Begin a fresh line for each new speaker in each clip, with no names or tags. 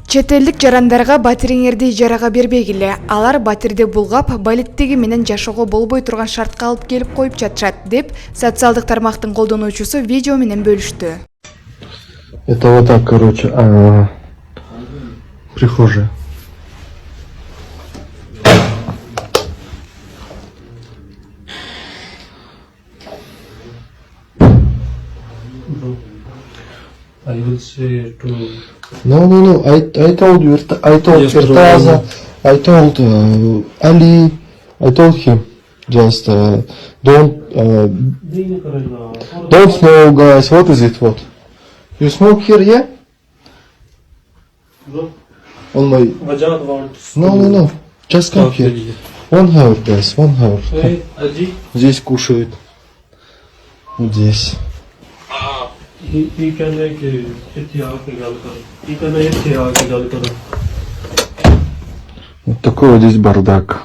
Чет элдик жарандарга батириңерди ижарага бербегиле. Алар батирди булгап, балеттеги менен жашоого болбой турган шартка алып келип коюп жатышат, деп социалдык тармактын колдонуучусу видео менен бөлүштү.
Это вот так, короче, прихожая.
I will say to
No. I told you. I told
Yes,
Fertaza. I told Ali. I told him just don't smoke, guys. What is it? What? You smoke here, yeah? On my.
Vajad wants.
No. Just come here. 1 hour, guys. 1 hour.
Hey, Aji.
Здесь кушают. Вот здесь.
He can like इत्थे आके गल करो. He can इत्थे आके गल करो.
Вот такой вот здесь бардак.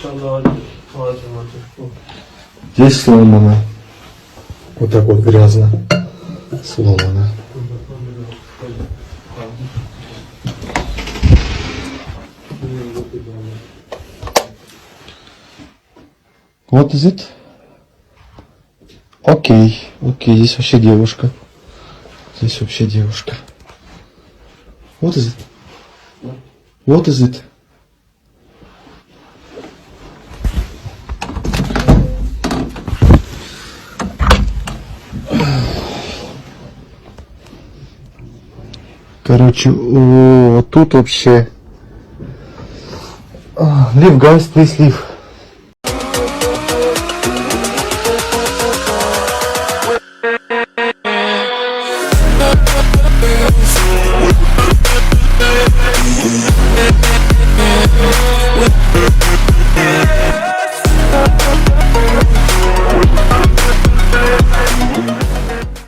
चलो आज.
Здесь сломано. Вот так вот грязно. Сломано. What is it? Окей, здесь вообще девушка. What is it? What is it? Короче, вот тут вообще... Leave, guys, please leave.
With